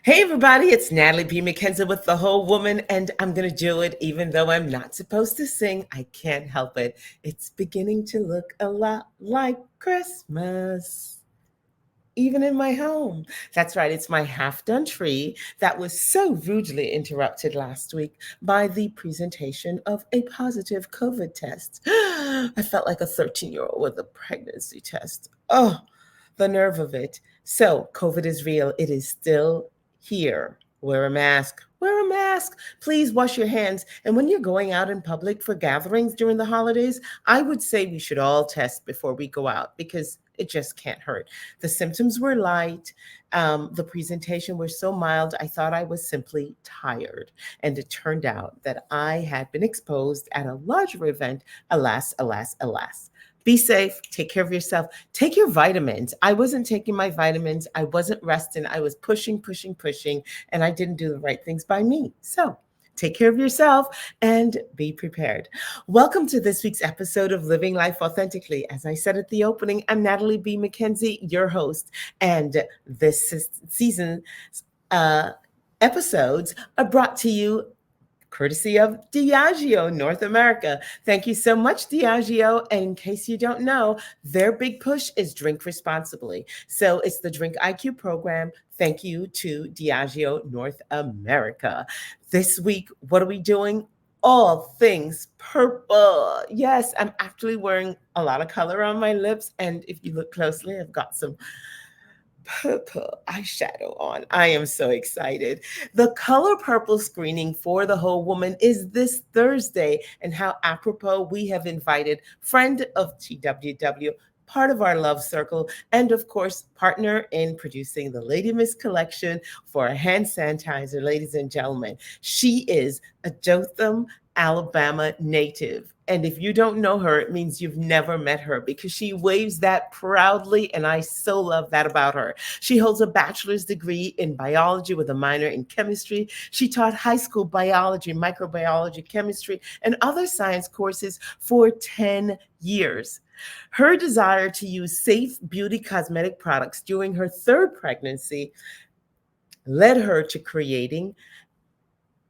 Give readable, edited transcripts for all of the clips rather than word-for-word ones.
Hey everybody, it's Natalie B. McKenzie with The Whole Woman, and I'm going to do it even though I'm not supposed to sing. I can't help it. It's beginning to look a lot like Christmas, even in my home. That's right, it's my half-done tree that was so rudely interrupted last week by the presentation of a positive COVID test. I felt like a 13-year-old with a pregnancy test. Oh, the nerve of it. So, COVID is real. It is still here. Wear a mask. Wear a mask. Please wash your hands. And when you're going out in public for gatherings during the holidays, I would say we should all test before we go out because it just can't hurt. The symptoms were light. The presentation was so mild, I thought I was simply tired. And it turned out that I had been exposed at a larger event. Alas, alas, alas. Be safe, take care of yourself, take your vitamins. I wasn't taking my vitamins, I wasn't resting, I was pushing, pushing, pushing, and I didn't do the right things by me. So take care of yourself and be prepared. Welcome to this week's episode of Living Life Authentically. As I said at the opening, I'm Natalie B. McKenzie, your host, and this season's episodes are brought to you courtesy of Diageo North America. Thank you so much, Diageo. And in case you don't know, their big push is drink responsibly. So it's the Drink IQ program. Thank you to Diageo North America. This week, what are we doing? All things purple. Yes, I'm actually wearing a lot of color on my lips. And if you look closely, I've got some purple eyeshadow on. I am so excited. The Color Purple screening for The Whole Woman is this Thursday. And how apropos, we have invited friend of TWW, part of our love circle, and of course, partner in producing the Lady Miss collection for a hand sanitizer, ladies and gentlemen. She is a Jotham, Alabama native. And if you don't know her, it means you've never met her because she waves that proudly. And I so love that about her. She holds a bachelor's degree in biology with a minor in chemistry. She taught high school biology, microbiology, chemistry, and other science courses for 10 years. Her desire to use safe beauty cosmetic products during her third pregnancy led her to creating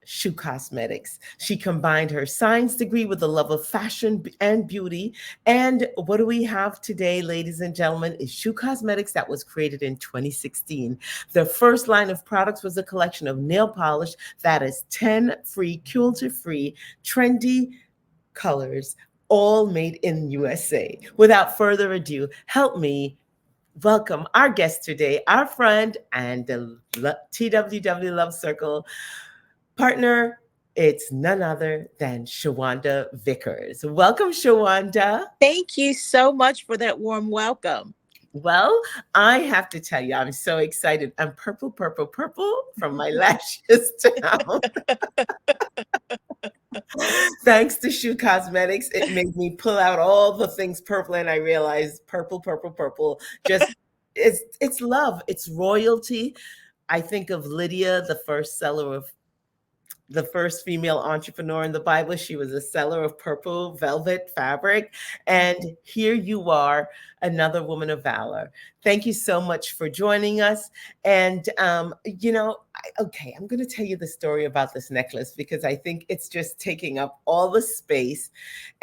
Shoo Cosmetics. She combined her science degree with a love of fashion and beauty. And what do we have today, ladies and gentlemen, is Shoo Cosmetics that was created in 2016. Their first line of products was a collection of nail polish that is 10 free, cruelty-free, trendy colors, all made in USA. Without further ado, help me welcome our guest today, our friend and the TWW Love Circle partner. It's none other than Shawanda Vickers. Welcome, Shawanda. Thank you so much for that warm welcome. Well, I have to tell you, I'm so excited. I'm purple, purple, purple from my lashes down. Thanks to Shoo Cosmetics, it made me pull out all the things purple, and I realized purple, purple, purple. Just it's love, it's royalty. I think of Lydia, the first female entrepreneur in the Bible. She was a seller of purple velvet fabric. And here you are, another woman of valor. Thank you so much for joining us. And, I'm going to tell you the story about this necklace because I think it's just taking up all the space.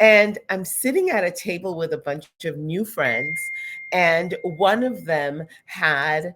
And I'm sitting at a table with a bunch of new friends, and one of them had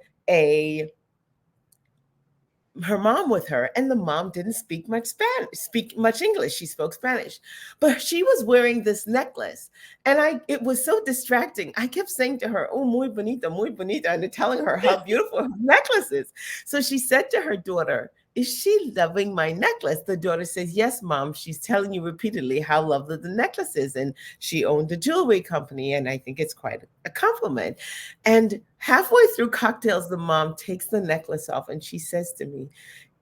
her mom with her, and the mom didn't speak much English. She spoke Spanish, but she was wearing this necklace, and it was so distracting. I kept saying to her, "Oh, muy bonita," and telling her how beautiful her necklace is. So she said to her daughter, "Is she loving my necklace?" The daughter says, "Yes, mom. She's telling you repeatedly how lovely the necklace is." And she owned a jewelry company, and I think it's quite a compliment. And halfway through cocktails, the mom takes the necklace off and she says to me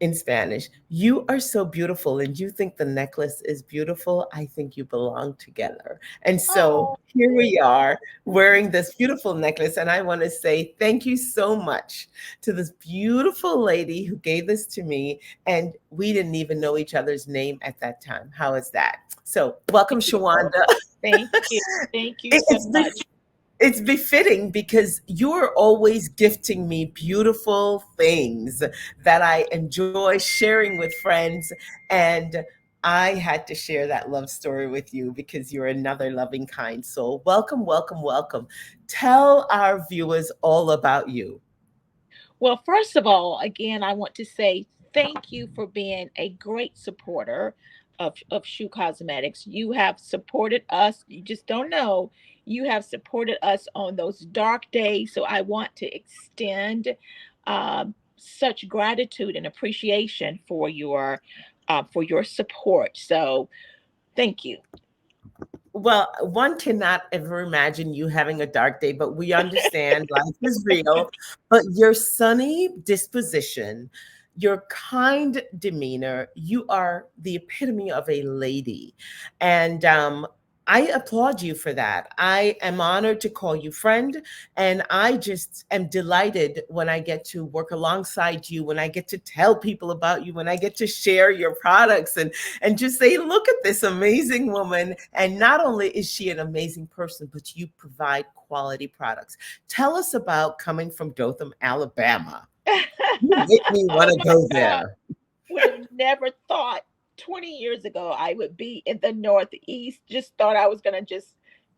in Spanish, "You are so beautiful, and you think the necklace is beautiful. I think you belong together." And so Oh, here we are wearing this beautiful necklace. And I want to say thank you so much to this beautiful lady who gave this to me. And we didn't even know each other's name at that time. How is that? So welcome, Shawanda. thank you. Thank you so It's been much. It's befitting because you're always gifting me beautiful things that I enjoy sharing with friends. And I had to share that love story with you because you're another loving, kind soul. Welcome, welcome, welcome. Tell our viewers all about you. Well, first of all, again, I want to say thank you for being a great supporter of Shoo Cosmetics. You have supported us. You just don't know. You have supported us on those dark days. So I want to extend such gratitude and appreciation for your support. So thank you. Well, one cannot ever imagine you having a dark day, but we understand life is real. But your sunny disposition, your kind demeanor, you are the epitome of a lady. And I applaud you for that. I am honored to call you friend. And I just am delighted when I get to work alongside you, when I get to tell people about you, when I get to share your products and just say, look at this amazing woman. And not only is she an amazing person, but you provide quality products. Tell us about coming from Dothan, Alabama. You make me want Oh to my go God. there. Would have never thought 20 years ago I would be in the Northeast. Just thought I was going to just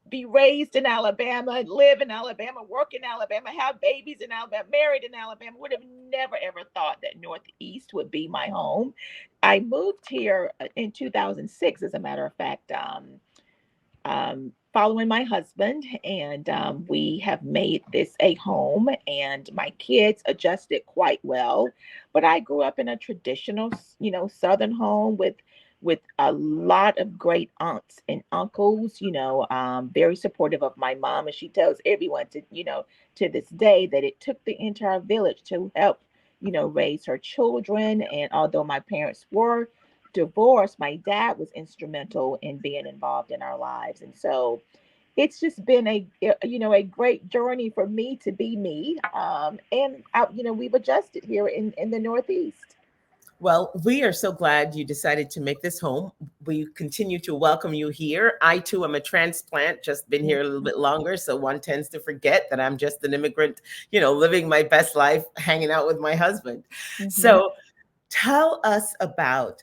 be raised in Alabama, live in Alabama, work in Alabama, have babies in Alabama, married in Alabama. Would have never ever thought that Northeast would be my home. I moved here in 2006, as a matter of fact. Following my husband, and we have made this a home. And my kids adjusted quite well, but I grew up in a traditional, Southern home with a lot of great aunts and uncles. Very supportive of my mom, and she tells everyone to this day that it took the entire village to help raise her children. And although my parents were divorce, my dad was instrumental in being involved in our lives. And so it's just been a great journey for me to be me. And we've adjusted here in the Northeast. Well, we are so glad you decided to make this home. We continue to welcome you here. I too am a transplant, just been here a little bit longer. So one tends to forget that I'm just an immigrant, living my best life, hanging out with my husband. Mm-hmm. So tell us about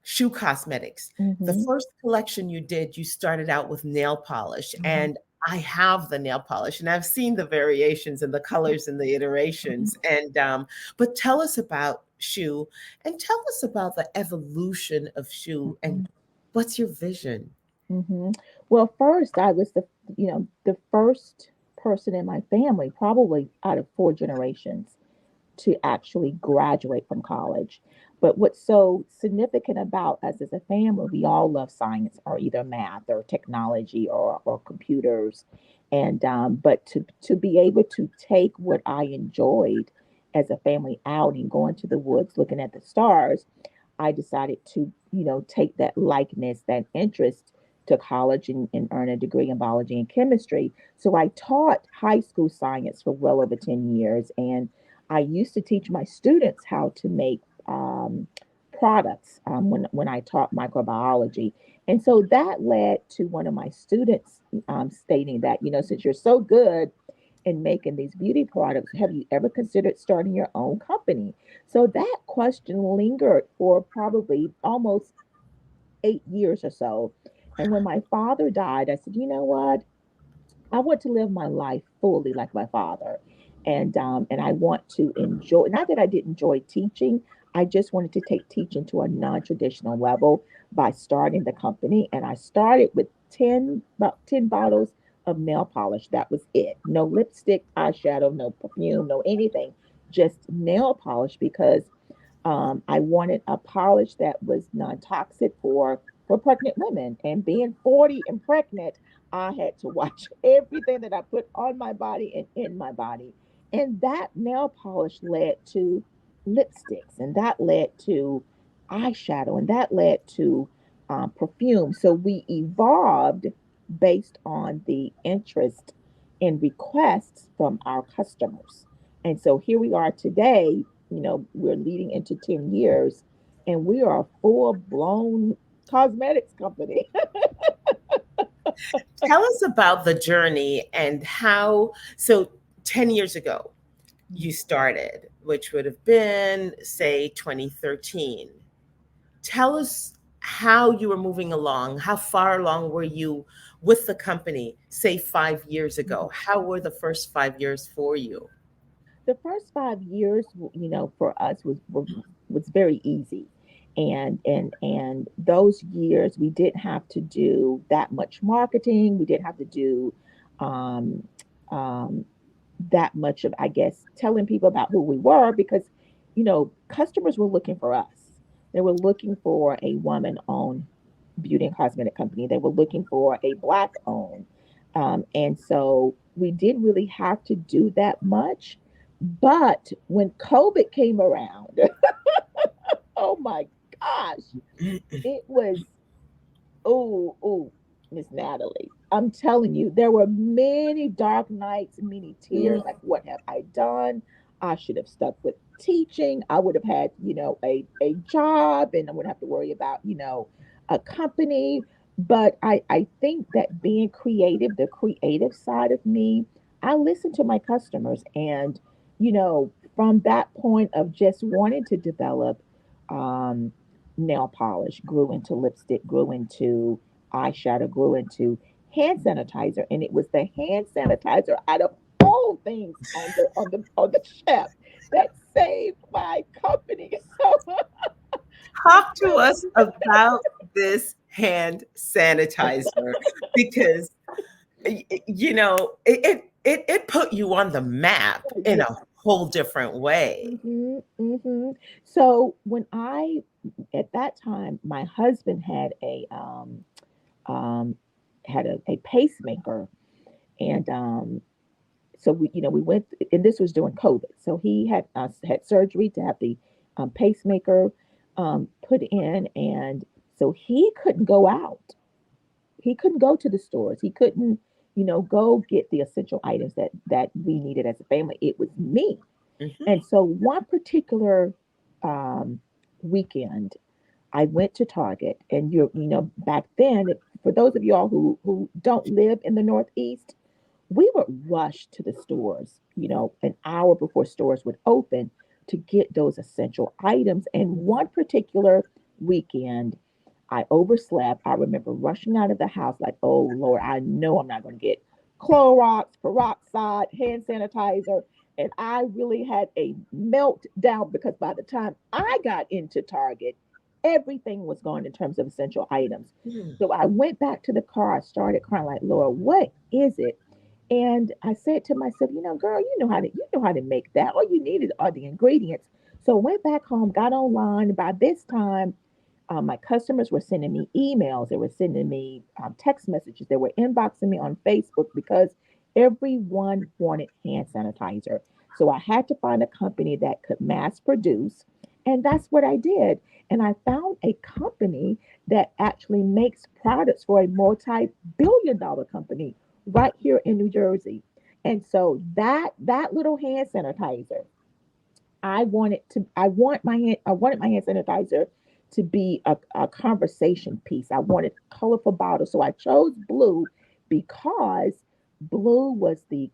Shoo Cosmetics. The Mm-hmm. first collection you did, you started out with nail polish. Mm-hmm. And I have the nail polish and I've seen the variations and the colors and the iterations. And but tell us about Shoo and tell us about the evolution of Shoo Mm-hmm. and what's your vision? Mm-hmm. Well, first, I was the first person in my family, probably out of four generations, to actually graduate from college. But what's so significant about us as a family, we all love science or either math or technology or computers. And but to be able to take what I enjoyed as a family outing, going to the woods, looking at the stars, I decided to, take that likeness, that interest to college and earn a degree in biology and chemistry. So I taught high school science for well over 10 years. And I used to teach my students how to make products when I taught microbiology. And so that led to one of my students stating that, since you're so good in making these beauty products, have you ever considered starting your own company? So that question lingered for probably almost 8 years or so. And when my father died, I said, you know what? I want to live my life fully like my father, and I want to enjoy. Not that I didn't enjoy teaching, I just wanted to take teaching to a non-traditional level by starting the company. And I started with about 10 bottles of nail polish. That was it. No lipstick, eyeshadow, no perfume, no anything. Just nail polish because I wanted a polish that was non-toxic for pregnant women. And being 40 and pregnant, I had to watch everything that I put on my body and in my body. And that nail polish led to lipsticks, and that led to eyeshadow, and that led to perfume. So we evolved based on the interest and requests from our customers. And so here we are today, we're leading into 10 years, and we are a full blown cosmetics company. Tell us about the journey and how, so 10 years ago, you started, which would have been, say, 2013. Tell us how you were moving along. How far along were you with the company, say 5 years ago? How were the first 5 years for you? The first 5 years, for us was very easy, and those years we didn't have to do that much marketing. We didn't have to do um, um, that much of, I guess, telling people about who we were, because customers were looking for us. They were looking for a woman-owned beauty and cosmetic company. They were looking for a black-owned, and so we didn't really have to do that much. But when COVID came around, oh my gosh, it was, oh, Miss Natalie. I'm telling you, there were many dark nights, many tears. Like, what have I done? I should have stuck with teaching. I would have had, a job, and I wouldn't have to worry about, a company. But I think that being creative, the creative side of me, I listen to my customers. And, from that point of just wanting to develop, um, nail polish, grew into lipstick, grew into eyeshadow, grew into hand sanitizer, and it was the hand sanitizer out of all things on the shelf that saved my company. So I'm Talk to telling us you, about this hand sanitizer because it put you on the map in yeah. a whole different way. So when I at that time, my husband um had a pacemaker, and so we went, and this was during COVID. So he had surgery to have the pacemaker put in, and so he couldn't go out. He couldn't go to the stores. He couldn't, go get the essential items that we needed as a family. It was me. Mhm. And so one particular um, weekend, I went to Target, and back then, for those of y'all who don't live in the Northeast, we would rush to the stores, an hour before stores would open to get those essential items. And one particular weekend, I overslept. I remember rushing out of the house like, oh Lord, I know I'm not going to get Clorox, peroxide, hand sanitizer. And I really had a meltdown, because by the time I got into Target, everything was gone in terms of essential items. Mm. So I went back to the car. I started crying like, Lord, what is it? And I said to myself, girl, you know how to make that. All you needed are the ingredients. So I went back home, got online. By this time, my customers were sending me emails. They were sending me text messages. They were inboxing me on Facebook, because everyone wanted hand sanitizer. So I had to find a company that could mass produce. And that's what I did. And I found a company that actually makes products for a multi-billion-dollar company right here in New Jersey. And so that little hand sanitizer, I wanted my hand sanitizer to be a conversation piece. I wanted colorful bottles. So I chose blue, because blue was the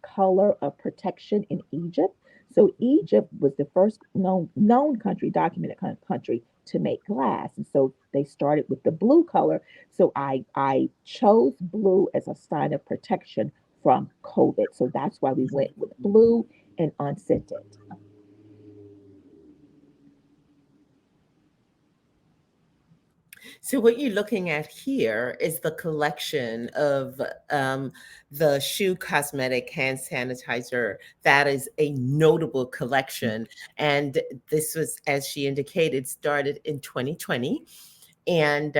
color of protection in Egypt. So Egypt was the first known country, documented country, to make glass. And so they started with the blue color. So I chose blue as a sign of protection from COVID. So that's why we went with blue and unscented. So what you're looking at here is the collection of um, the Shoo Cosmetic hand sanitizer. That is a notable collection, and this was, as she indicated, started in 2020, and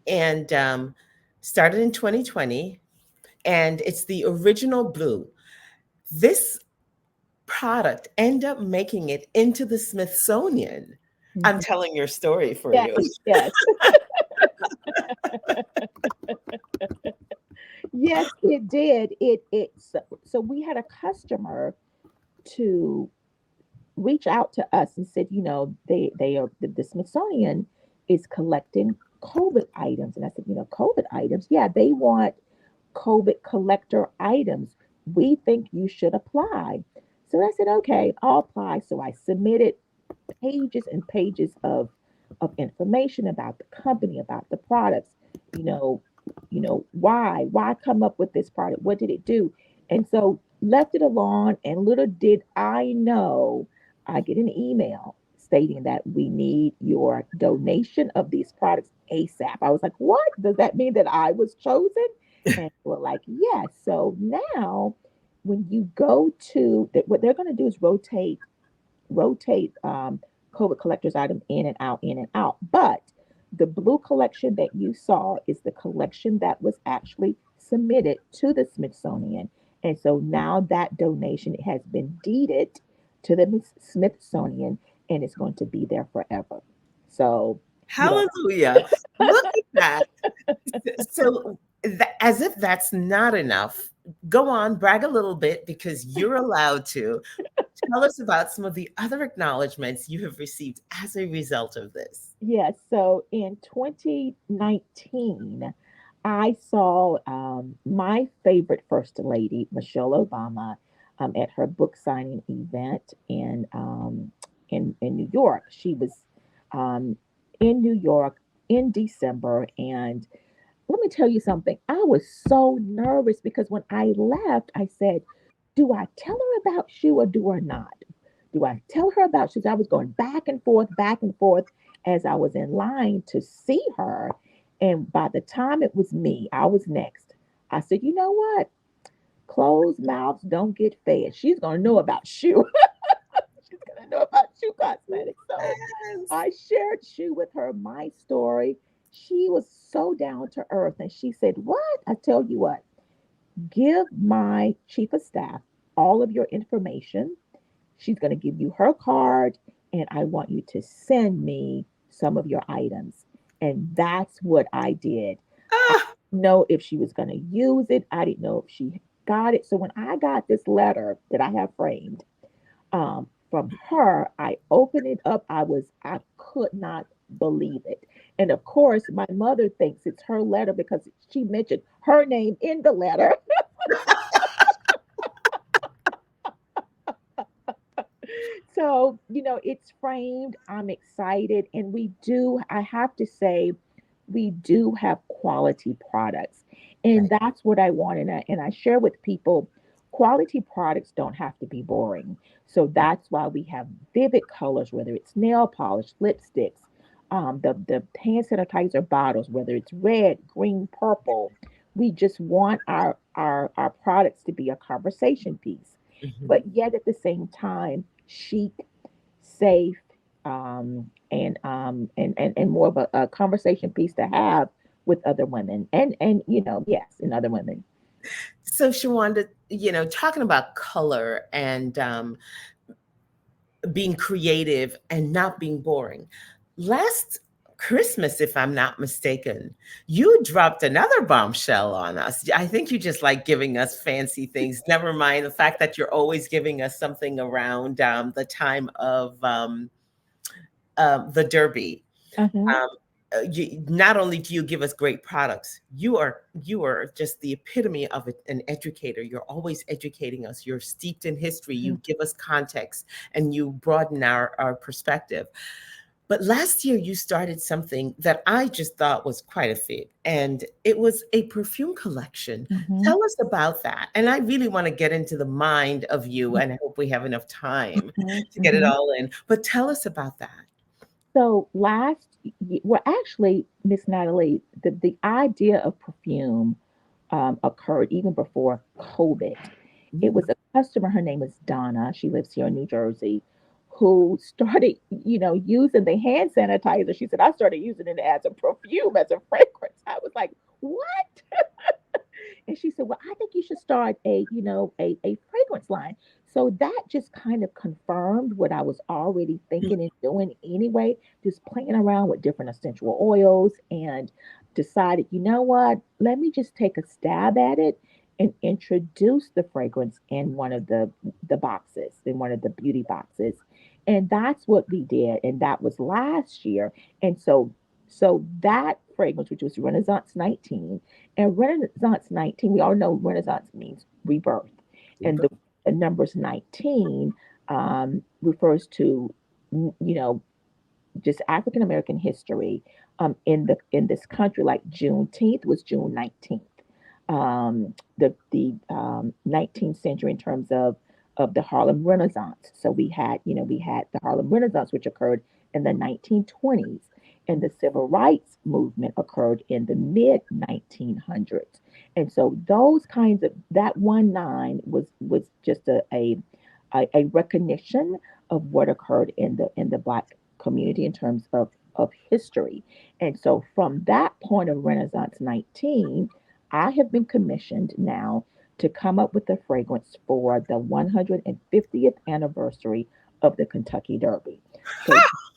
and started in 2020, and it's the original blue. This product end up making it into the Smithsonian. I'm Mhm. telling your story for Yes, you. yes, yes, it did. So we had a customer to reach out to us and said, they are the Smithsonian is collecting COVID items. And I said, COVID items? Yeah, they want COVID collector items. We think you should apply. So I said, okay, I'll apply. So I submitted pages and pages of information about the company, about the products, you know, why come up with this product? What did it do? And so left it alone, and little did I know, I get an email stating that we need your donation of these products ASAP. I was like, what? Does that mean that I was chosen? And we're like, yes. So now when you go to what they're going to do is rotate COVID collectors item in and out, in and out. But the blue collection that you saw is the collection that was actually submitted to the Smithsonian. And so now that donation has been deeded to the Smithsonian, and it's going to be there forever. So, Hallelujah. Look at that. So, as if that's not enough, go on, brag a little bit because you're allowed to. Tell us about some of the other acknowledgments you have received as a result of this. yes. So in 2019, I saw my favorite First Lady, Michelle Obama, at her book signing event in New York. She was um, in New York in December, and let me tell you something. I was so nervous because when I left, I said, "Do I tell her about Shoo or do I not? Do I tell her about Shoo?" I was going back and forth as I was in line to see her. And by the time it was me, I was next. I said, "You know what? Closed mouths don't get fed. She's going to know about Shoo. She's going to know about Shoo Cosmetics." So Yes. I shared Shoo with her, my story. She was so down to earth. And she said, "What? I tell you what, give my chief of staff all of your information. She's going to give you her card, and I want you to send me some of your items." And that's what I did. I Ah, didn't know if she was going to use it. I didn't know if she got it. So when I got this letter that I have framed from her, I opened it up. I could not believe it. And of course, my mother thinks it's her letter because she mentioned her name in the letter. So, it's framed. I'm excited. And I have to say, we do have quality products. And right. that's what I want. And I share with people, quality products don't have to be boring. So that's why we have vivid colors, whether it's nail polish, lipsticks, the hand sanitizer bottles, whether it's red, green, purple. We just want our products to be a conversation piece, Mhm. but yet at the same time, chic, safe, and more of a conversation piece to have with other women, and yes, and other women. So, Shawanda, talking about color and being creative and not being boring. Last Christmas, if I'm not mistaken, you dropped another bombshell on us. I think you just like giving us fancy things. Never mind the fact that you're always giving us something around the time of the Derby. Uh-huh. Um, not only do you give us great products, you are just the epitome of an educator. You're always educating us. You're steeped in history. You give us context and you broaden our perspective. But last year you started something that I just thought was quite a feat, and it was a perfume collection. Mm-hmm. Tell us about that. And I really want to get into the mind of you, and I hope we have enough time to get it Mm-hmm. all in. But tell us about that. So well, actually, Miss Natalie, the idea of perfume occurred even before COVID. It Mm. was a customer, her name is Donna. She lives here in New Jersey, who started, using the hand sanitizer. She said, "I started using it as a perfume, as a fragrance." I was like, "What?" And she said, "Well, I think you should start a fragrance line." So that just kind of confirmed what I was already thinking and doing anyway, just playing around with different essential oils, and decided, you know what, let me just take a stab at it and introduce the fragrance in one of the boxes, in one of the beauty boxes. And that's what we did. And that was last year. And so So that fragrance, which was Renaissance 19, and Renaissance 19, we all know Renaissance means rebirth. And the numbers 19 refers to, just African American history in this country. Like Juneteenth was June 19th. The 19th century in terms of the Harlem Renaissance. So we had the Harlem Renaissance, which occurred in the 1920s, and the civil rights movement occurred in the mid 1900s. And so those kinds of that 1-9 was just a recognition of what occurred in the Black community in terms of history. And so from that point of Renaissance 19, I have been commissioned now to come up with a fragrance for the 150th anniversary of the Kentucky Derby. So,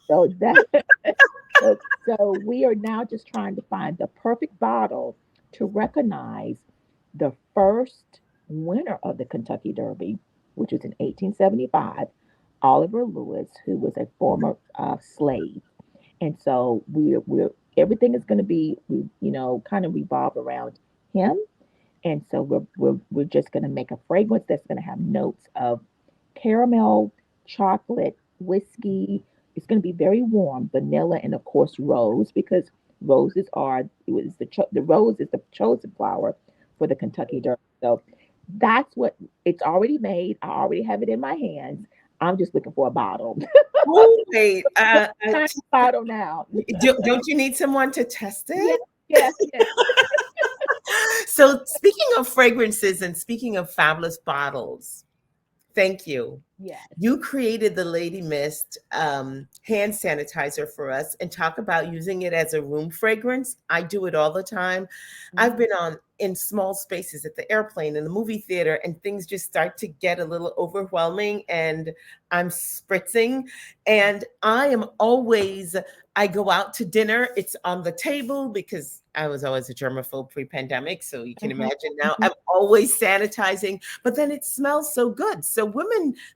so that so we are now just trying to find the perfect bottle to recognize the first winner of the Kentucky Derby, which was in 1875, Oliver Lewis, who was a former slave. And so we're everything is going to be, kind of revolve around him. And so we're just going to make a fragrance that's going to have notes of caramel, chocolate, whiskey. It's going to be very warm, vanilla, and of course rose, because the rose is the chosen flower for the Kentucky Derby. So that's what it's already made. I already have it in my hands. I'm just looking for a bottle. Oh, wait. Bottle now. Don't you need someone to test it? Yes, yes. So speaking of fragrances and speaking of fabulous bottles, thank you. Yes. You created the Lady Mist hand sanitizer for us, and talk about using it as a room fragrance. I do it all the time. I've been in small spaces at the airplane, in the movie theater, and things just start to get a little overwhelming, and I'm spritzing. And I go out to dinner, it's on the table, because I was always a germaphobe pre-pandemic. So you can imagine now I'm always sanitizing, but then it smells so good. So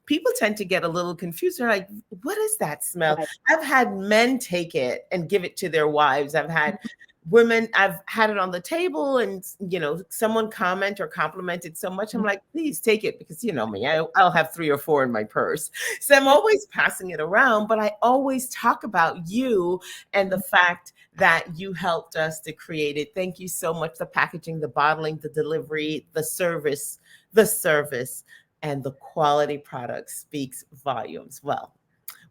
people tend to get a little confused. They're like, what is that smell? Right. I've had men take it and give it to their wives. I've had I've had it on the table, and someone comment or complimented so much, I'm like, please take it, because you know me, I'll have 3 or 4 in my purse. So I'm always passing it around, but I always talk about you and the fact that you helped us to create it. Thank you so much. The packaging, the bottling, the delivery, the service, and the quality product speaks volumes. Well,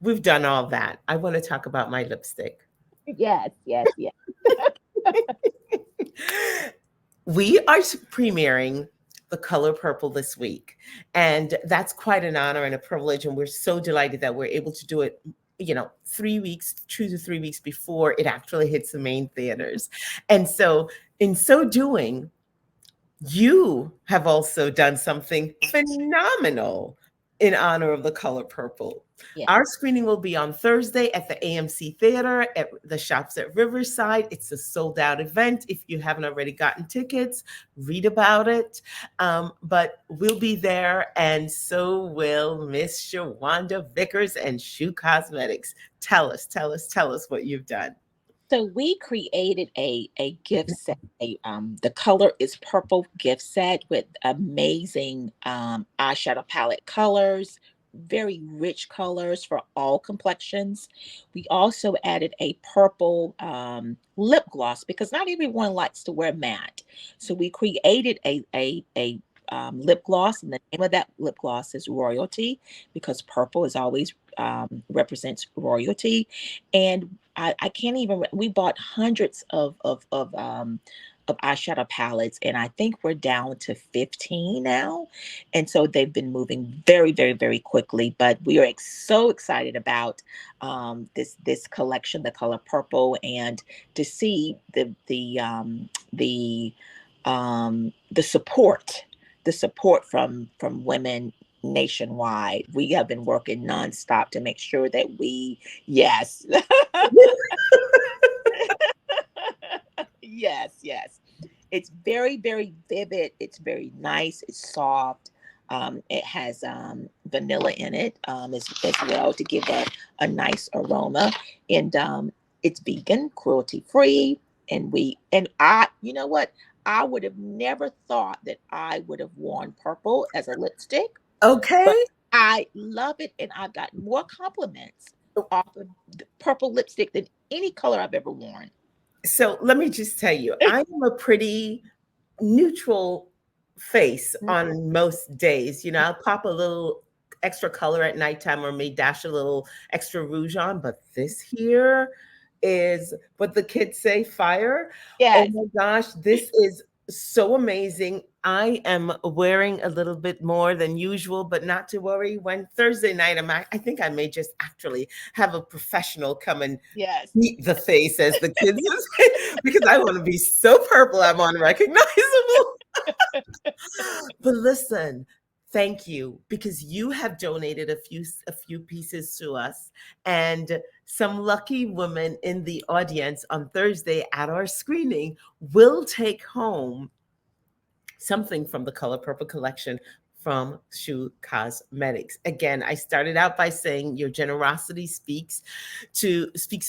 we've done all that. I want to talk about my lipstick. Yes, yes, yes. We are premiering The Color Purple this week, and that's quite an honor and a privilege, and we're so delighted that we're able to do it 2 to 3 weeks before it actually hits the main theaters. And so in so doing, you have also done something phenomenal in honor of The Color Purple. Yeah. Our screening will be on Thursday at the AMC Theater at the Shops at Riverside. It's a sold-out event. If you haven't already gotten tickets, read about it. But we'll be there, and so will Miss Shawanda Vickers and Shoo Cosmetics. Tell us what you've done. So we created a gift set. The Color is Purple gift set with amazing eyeshadow palette colors, very rich colors for all complexions. We also added a purple lip gloss, because not everyone likes to wear matte. So we created a lip gloss, and the name of that lip gloss is Royalty, because purple is always represents royalty. And I can't even. We bought hundreds of eyeshadow palettes, and I think we're down to 15 now. And so they've been moving very, very, very quickly. But we are so excited about this collection, The Color Purple, and to see the support from women nationwide. We have been working nonstop to make sure that yes. Yes. It's very, very vivid. It's very nice. It's soft. It has vanilla in it as well, to give a nice aroma. And It's vegan, cruelty free, and I, you know what? I would have never thought that I would have worn purple as a lipstick, Okay. but I love it, and I've got more compliments off of the purple lipstick than any color I've ever worn. So let me just tell you, I am a pretty neutral face on most days. You know, I'll pop a little extra color at nighttime or may dash a little extra rouge on, but this here is what the kids say, fire. Oh Yes, my gosh, this is so amazing. I am wearing a little bit more than usual, but not to worry. When Thursday night, I think I may just actually have a professional come and yes. eat the face, as the kids say, because I want to be so purple I'm unrecognizable. But listen, thank you, because you have donated a few pieces to us, and some lucky women in the audience on Thursday at our screening will take home something from the Color Purple collection from Shoo Cosmetics. Again, I started out by saying your generosity speaks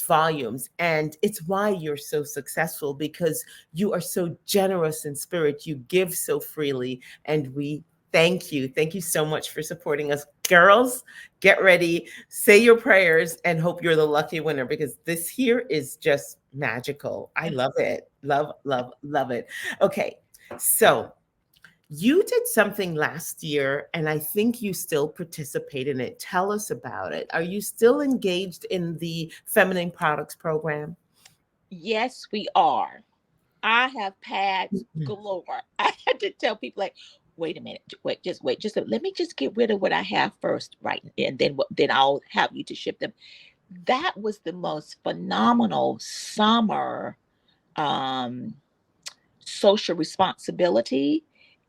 volumes, and it's why you're so successful, because you are so generous in spirit. You give so freely, and we thank you. Thank you so much for supporting us. Girls, get ready, say your prayers, and hope you're the lucky winner, because this here is just magical. I love it. Love, love, love it. Okay. So you did something last year, and I think you still participate in it. Tell us about it. Are you still engaged in the Feminine Products Program? Yes, we are. I have pads galore. I had to tell people like, wait a minute, wait, let me just get rid of what I have first, right? And then I'll have you to ship them. That was the most phenomenal summer um, social responsibility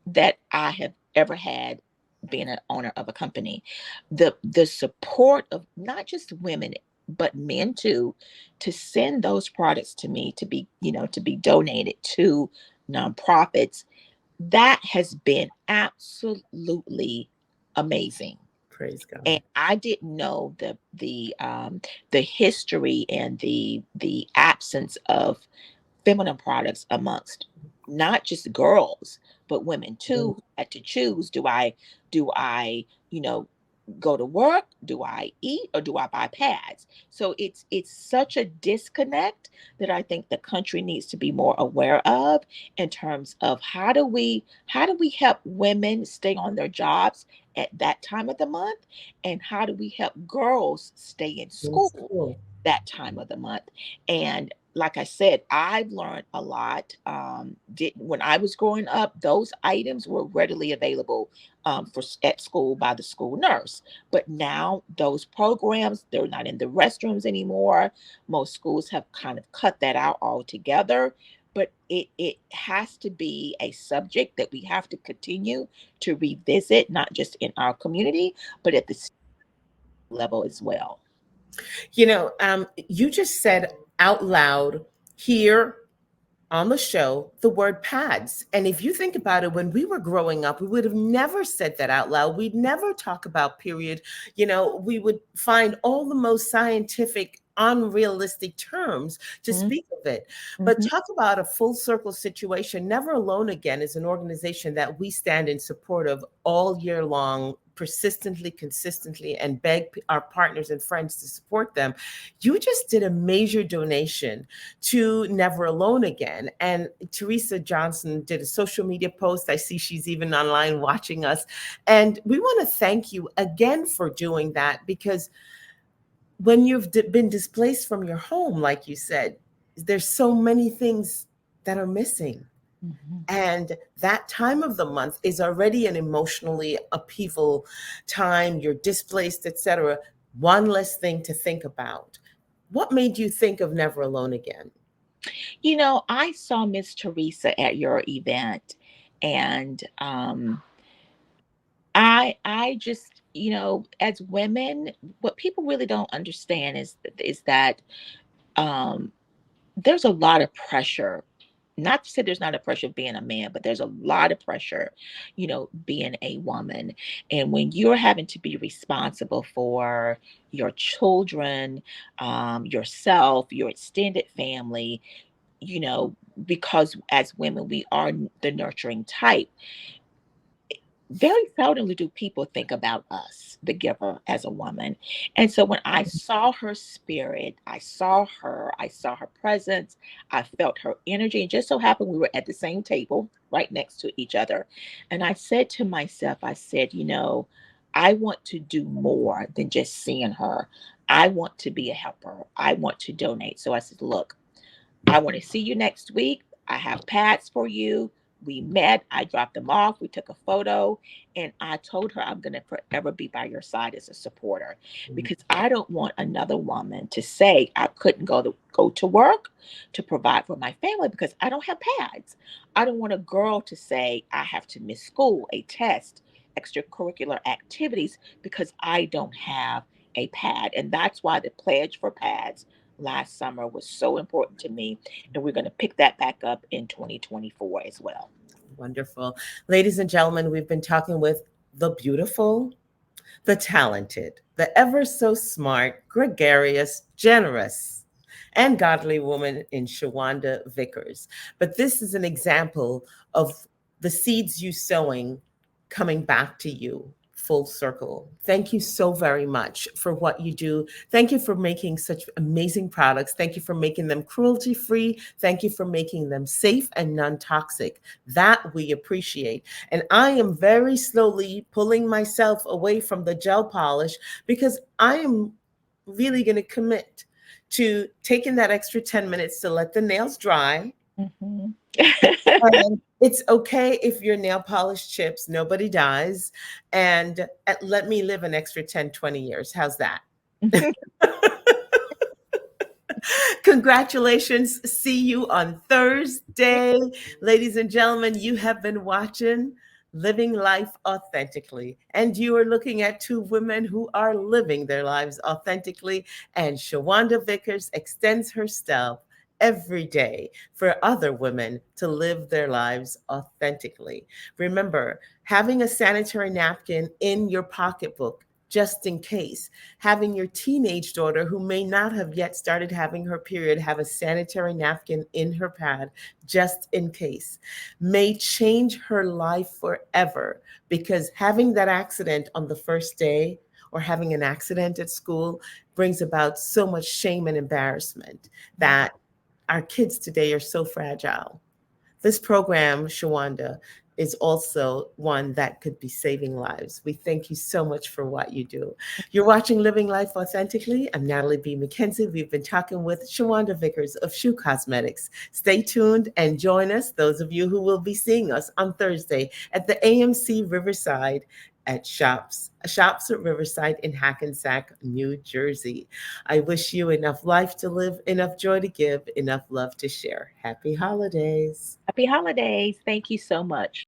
that I have ever had being an owner of a company. The support of not just women but men too, to send those products to me to be, to be donated to nonprofits, that has been absolutely amazing. Praise God. And I didn't know the history and the absence of feminine products amongst not just girls but women too, who had to choose, do I go to work, do I eat, or do I buy pads? So it's such a disconnect that I think the country needs to be more aware of, in terms of how do we help women stay on their jobs at that time of the month, and how do we help girls stay in That's school cool. that time of the month. And like I said, I've learned a lot. When I was growing up, those items were readily available at school by the school nurse. But now those programs, they're not in the restrooms anymore. Most schools have kind of cut that out altogether. But it has to be a subject that we have to continue to revisit, not just in our community, but at the level as well. You just said out loud here on the show the word pads. And if you think about it, when we were growing up, we would have never said that out loud. We'd never talk about period. We would find all the most scientific, unrealistic terms to speak of it. But Mhm. talk about a full circle situation. Never Alone Again is an organization that we stand in support of all year long, persistently, consistently, and beg our partners and friends to support them. You just did a major donation to Never Alone Again. And Teresa Johnson did a social media post. I see she's even online watching us. And we want to thank you again for doing that, because when you've been displaced from your home, like you said, there's so many things that are missing. Mhm. And that time of the month is already an emotionally upheaval time. You're displaced, etc. One less thing to think about. What made you think of Never Alone Again? I saw Miss Teresa at your event, and I just, as women, what people really don't understand is that um, there's a lot of pressure not to say there's not a pressure of being a man, but there's a lot of pressure, being a woman. And when you're having to be responsible for your children, yourself, your extended family, because as women, we are the nurturing type. Very seldomly do people think about us, the giver, as a woman. And so when I saw her spirit, I saw her presence, I felt her energy. And just so happened we were at the same table right next to each other. And I said to myself, I said, I want to do more than just seeing her. I want to be a helper. I want to donate. So I said, look, I want to see you next week. I have pads for you. We met. I dropped them off. We took a photo. And I told her, I'm going to forever be by your side as a supporter, because I don't want another woman to say I couldn't go to work to provide for my family because I don't have pads. I don't want a girl to say I have to miss school, a test, extracurricular activities because I don't have a pad. And that's why the pledge for pads last summer was so important to me. And we're going to pick that back up in 2024 as well. Wonderful. Ladies and gentlemen, we've been talking with the beautiful, the talented, the ever so smart, gregarious, generous, and godly woman in Shawanda Vickers. But this is an example of the seeds you sowing coming back to you full circle. Thank you so very much for what you do. Thank you for making such amazing products. Thank you for making them cruelty-free. Thank you for making them safe and non-toxic. That we appreciate. And I am very slowly pulling myself away from the gel polish because I am really going to commit to taking that extra 10 minutes to let the nails dry. Mm-hmm. And it's okay if your nail polish chips, nobody dies. And let me live an extra 10, 20 years. How's that? Congratulations. See you on Thursday. Ladies and gentlemen, you have been watching Living Life Authentically. And you are looking at two women who are living their lives authentically. And Shawanda Vickers extends herself every day for other women to live their lives authentically. Remember, having a sanitary napkin in your pocketbook just in case, having your teenage daughter who may not have yet started having her period have a sanitary napkin in her pad just in case, may change her life forever, because having that accident on the first day or having an accident at school brings about so much shame and embarrassment that our kids today are so fragile. This program, Shawanda, is also one that could be saving lives. We thank you so much for what you do. You're watching Living Life Authentically. I'm Natalie B. McKenzie. We've been talking with Shawanda Vickers of Shoo Cosmetics. Stay tuned and join us, those of you who will be seeing us on Thursday at the AMC Riverside at Shops at Riverside in Hackensack, New Jersey. I wish you enough life to live, enough joy to give, enough love to share. Happy holidays. Happy holidays. Thank you so much.